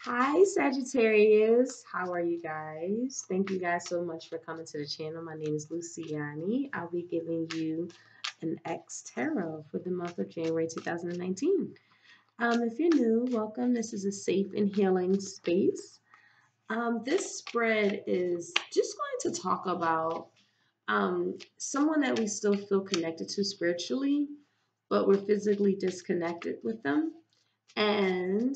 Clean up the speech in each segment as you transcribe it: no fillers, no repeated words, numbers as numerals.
Hi, Sagittarius. How are you guys? Thank you guys so much for coming to the channel. My name is Luciani. I'll be giving you an EXtarot for the month of January 2019. If you're new, welcome. This is a safe and healing space. This spread is just going to talk about someone that we still feel connected to spiritually, but we're physically disconnected with them. And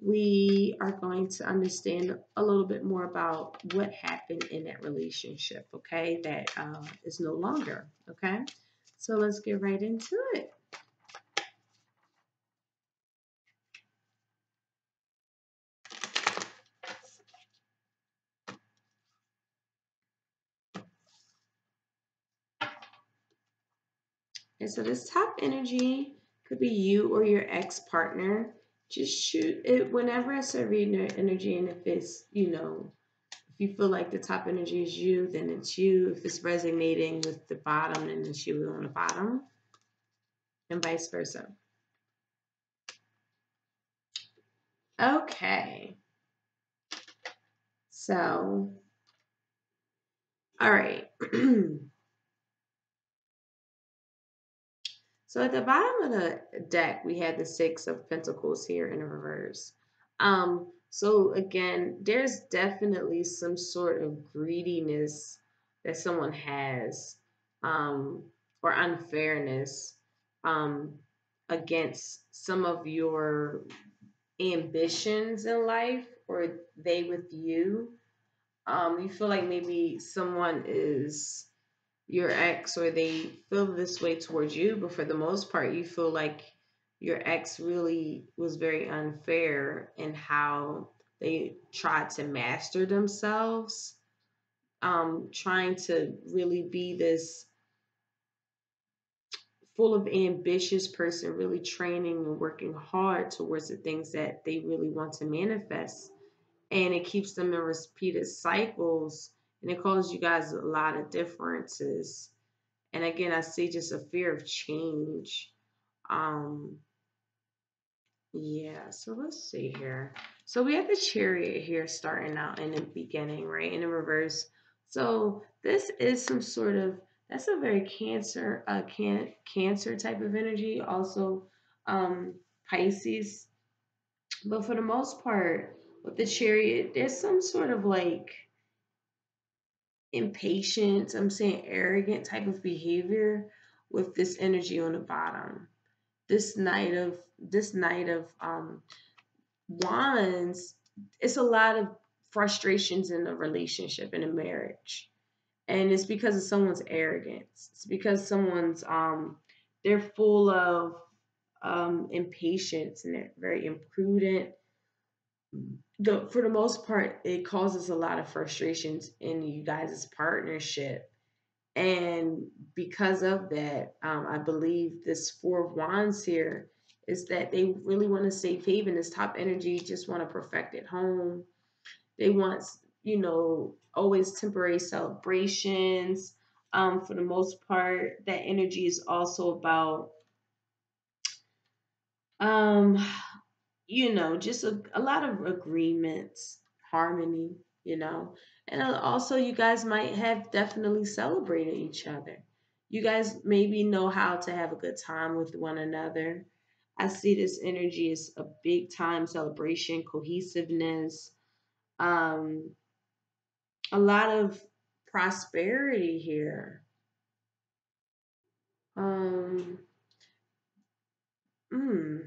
we are going to understand a little bit more about what happened in that relationship, okay, that is no longer, okay? So let's get right into it. And so this top energy could be you or your ex-partner. Just shoot it whenever I start reading their energy, and if it's, if you feel like the top energy is you, then it's you. If it's resonating with the bottom, then it's you on the bottom, and vice versa. Okay. So, all right. So at the bottom of the deck, we had the Six of Pentacles here in reverse. So again, there's definitely some sort of greediness that someone has, or unfairness, um, against some of your ambitions in life, or they with you. You feel like maybe someone is your ex, or they feel this way towards you, but for the most part you feel like your ex really was very unfair in how they tried to master themselves, trying to really be this full of ambitious person, really training and working hard towards the things that they really want to manifest, and it keeps them in repeated cycles, and it causes you guys a lot of differences. And again, I see just a fear of change. Um, yeah, so let's see here. So we have the Chariot here starting out in the beginning, right? In the reverse. So this is some sort of, that's a very cancer type of energy. Also, Pisces. But for the most part, with the Chariot, there's some sort of like impatient, I'm saying arrogant type of behavior with this energy on the bottom. This knight of wands, it's a lot of frustrations in a relationship, in a marriage, and it's because of someone's arrogance. It's because someone's they're full of impatience, and they're very imprudent. For the most part, it causes a lot of frustrations in you guys' partnership. And because of that, I believe this Four of Wands here is that they really want to safe haven. This top energy just want to perfect it home. They want, always temporary celebrations. For the most part, that energy is also about, um, just a lot of agreements, harmony, you know. And also, you guys might have definitely celebrated each other. You guys maybe know how to have a good time with one another. I see this energy as a big time celebration, cohesiveness, um, a lot of prosperity here. Um, mm,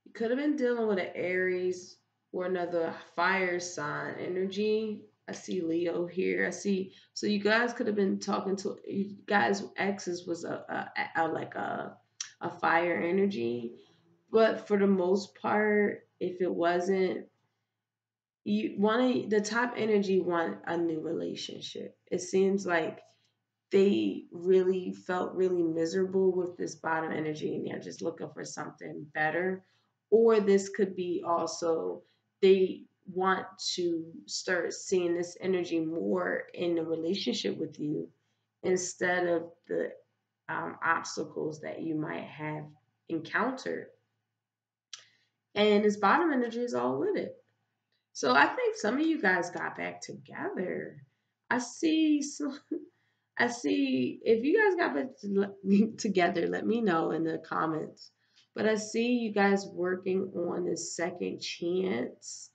you could have been dealing with an Aries or another fire sign energy. I see Leo here. I see. So you guys could have been talking to you guys. Exes was a fire energy, but for the most part, if it wasn't, you want the top energy want a new relationship. It seems like they really felt really miserable with this bottom energy, and they're just looking for something better. Or this could be also they want to start seeing this energy more in the relationship with you, instead of the obstacles that you might have encountered And this bottom energy is all with it. So I think some of you guys got back together. I see some, I see if you guys got back together, let me know in the comments. But I see you guys working on this second chance.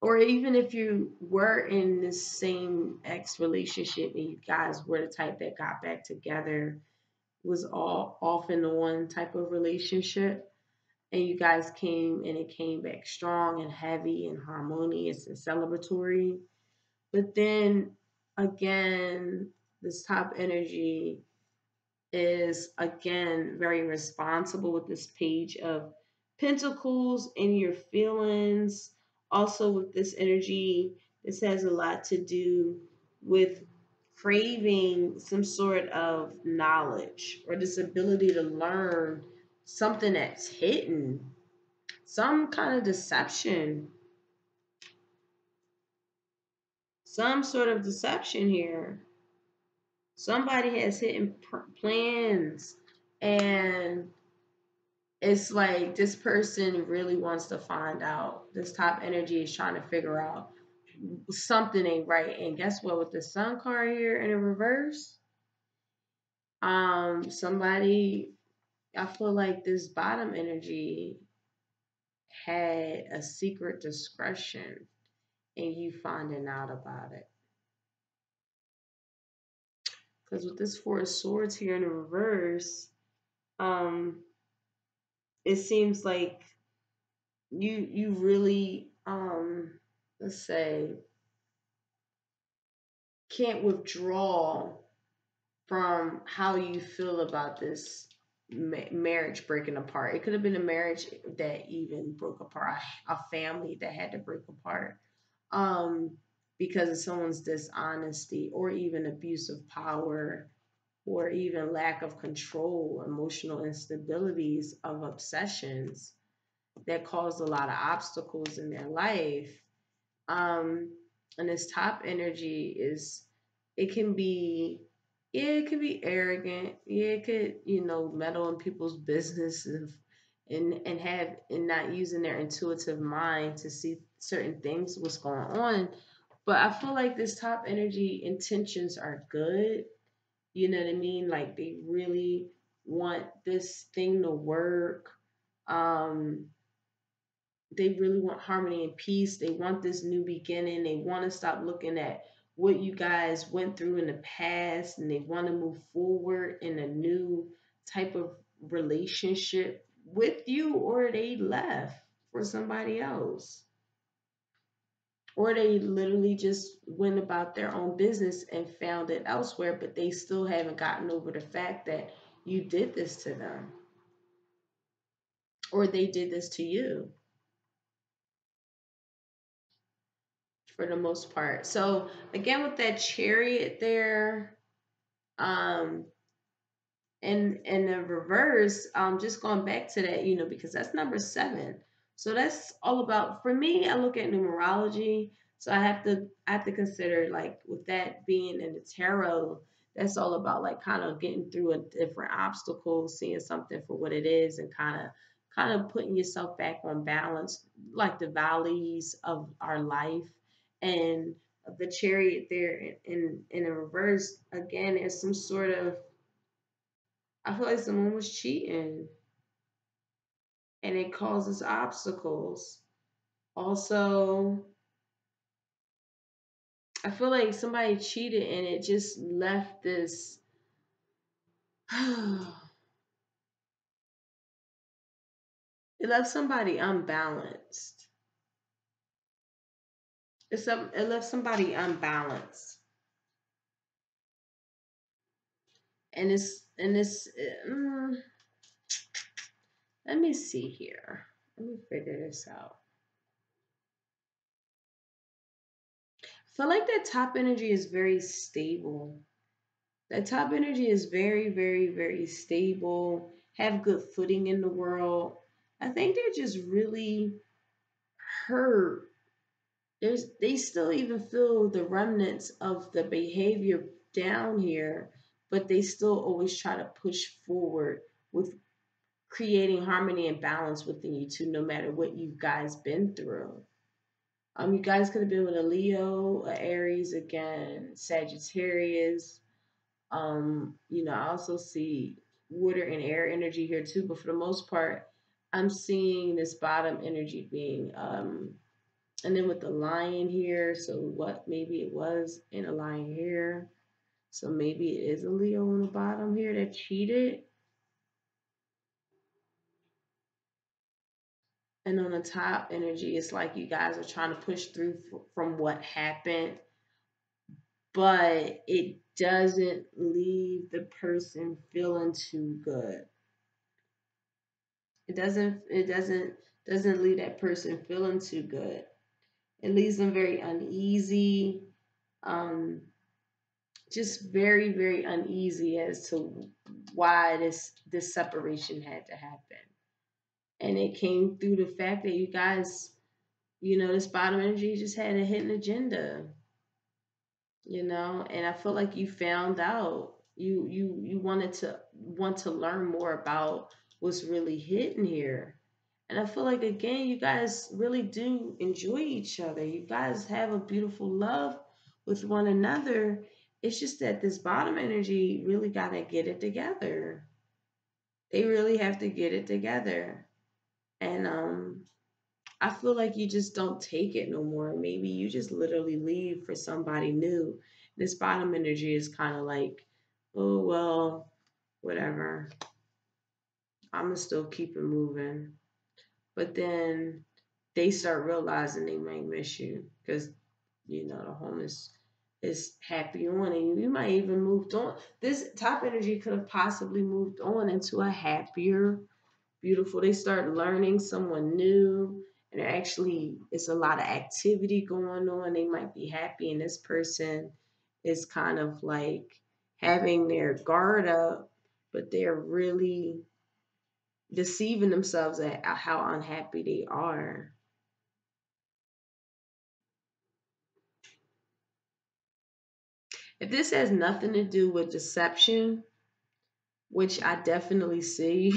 Or even if you were in the same ex relationship and you guys were the type that got back together, was all off and on type of relationship, and you guys came and it came back strong and heavy and harmonious and celebratory. But then again, this top energy is again very responsible with this page of pentacles and your feelings. Also, with this energy, this has a lot to do with craving some sort of knowledge or this ability to learn something that's hidden, some kind of deception, some sort of deception here. Somebody has hidden plans, and it's like this person really wants to find out. This top energy is trying to figure out something ain't right. And guess what? With the sun card here in a reverse, somebody, I feel like this bottom energy had a secret discretion and you finding out about it. Because with this Four of Swords here in the reverse, um, it seems like you really let's say can't withdraw from how you feel about this marriage breaking apart. It could have been a marriage that even broke apart, a family that had to break apart um, because of someone's dishonesty or even abuse of power or even lack of control, emotional instabilities of obsessions that caused a lot of obstacles in their life. Um, and this top energy is, it can be, yeah, it can be arrogant. Yeah, it could, meddle in people's business and have and not using their intuitive mind to see certain things, what's going on. But I feel like this top energy intentions are good. You know what I mean? Like they really want this thing to work. Um, they really want harmony and peace. They want this new beginning. They want to stop looking at what you guys went through in the past and they want to move forward in a new type of relationship with you, or they left for somebody else. Or they literally just went about their own business and found it elsewhere, but they still haven't gotten over the fact that you did this to them or they did this to you for the most part. So again, with that chariot there, um, and the reverse, just going back to that, because that's number 7. So that's all about, for me, I look at numerology. So I have to consider, like, with that being in the tarot, that's all about like kind of getting through a different obstacle, seeing something for what it is, and kind of putting yourself back on balance, like the valleys of our life. And the chariot there in a reverse, again, is some sort of, I feel like someone was cheating and it causes obstacles. Also, I feel like somebody cheated and it just left this it left somebody unbalanced. It left somebody unbalanced. And let me see here. Let me figure this out. I feel like that top energy is very stable. That top energy is very, very, very stable, have good footing in the world. I think they're just really hurt. They still even feel the remnants of the behavior down here, but they still always try to push forward with creating harmony and balance within you two, no matter what you guys been through. You guys could have been with a Leo, a Aries, again, Sagittarius. I also see water and air energy here too, but for the most part, I'm seeing this bottom energy being and then with the lion here, so what maybe it was in a lion here. So maybe it is a Leo on the bottom here that cheated. And on the top energy, it's like you guys are trying to push through from what happened, but it doesn't leave the person feeling too good. It doesn't leave that person feeling too good. It leaves them very uneasy, um, just very, very uneasy as to why this separation had to happen. And it came through the fact that you guys, this bottom energy just had a hidden agenda, and I feel like you found out. You want to learn more about what's really hidden here. And I feel like again, you guys really do enjoy each other. You guys have a beautiful love with one another. It's just that this bottom energy really gotta get it together. They really have to get it together. And I feel like you just don't take it no more. Maybe you just literally leave for somebody new. This bottom energy is kind of like, oh, well, whatever. I'm going to still keep it moving. But then they start realizing they might miss you because, the home is happy on and you might even moved on. This top energy could have possibly moved on into a happier, beautiful. They start learning someone new, and actually, it's a lot of activity going on. They might be happy, and this person is kind of like having their guard up, but they're really deceiving themselves at how unhappy they are. If this has nothing to do with deception, which I definitely see,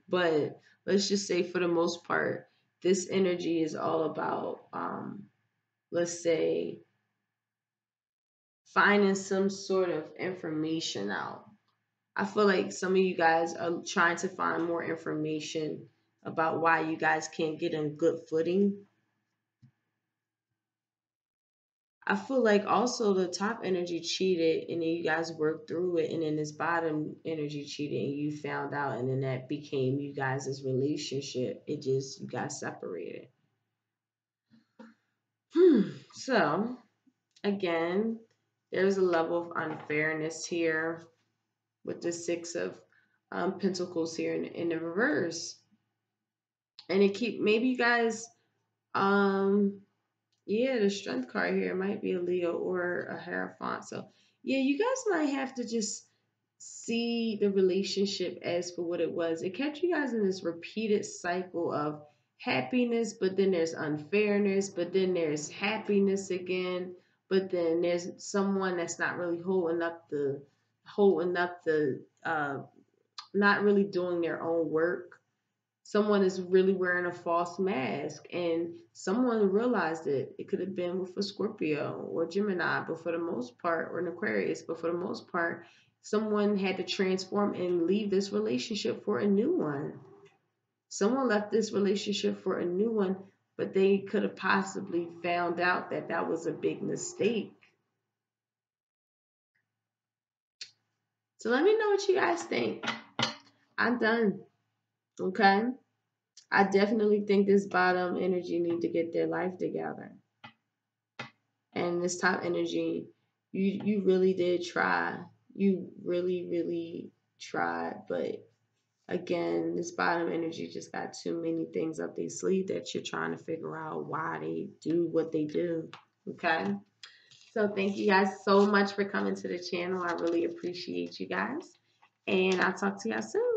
but let's just say for the most part, this energy is all about let's say finding some sort of information out. I feel like some of you guys are trying to find more information about why you guys can't get in good footing. I feel like also the top energy cheated and then you guys worked through it, and then this bottom energy cheated and you found out, and then that became you guys' relationship. It just, you guys separated. So again, there's a level of unfairness here with the Six of Pentacles here in the reverse. And it keep, maybe you guys, um, yeah, the Strength card here might be a Leo or a Hierophant. So yeah, you guys might have to just see the relationship as for what it was. It kept you guys in this repeated cycle of happiness, but then there's unfairness, but then there's happiness again, but then there's someone that's not really holding up the not really doing their own work. Someone is really wearing a false mask, and someone realized it. It could have been with a Scorpio or Gemini, but for the most part, or an Aquarius, but for the most part, someone had to transform and leave this relationship for a new one. Someone left this relationship for a new one, but they could have possibly found out that that was a big mistake. So let me know what you guys think. I'm done. Okay? I definitely think this bottom energy need to get their life together. And this top energy, you really did try. You really, really tried. But again, this bottom energy just got too many things up their sleeve that you're trying to figure out why they do what they do. Okay? So thank you guys so much for coming to the channel. I really appreciate you guys. And I'll talk to y'all soon.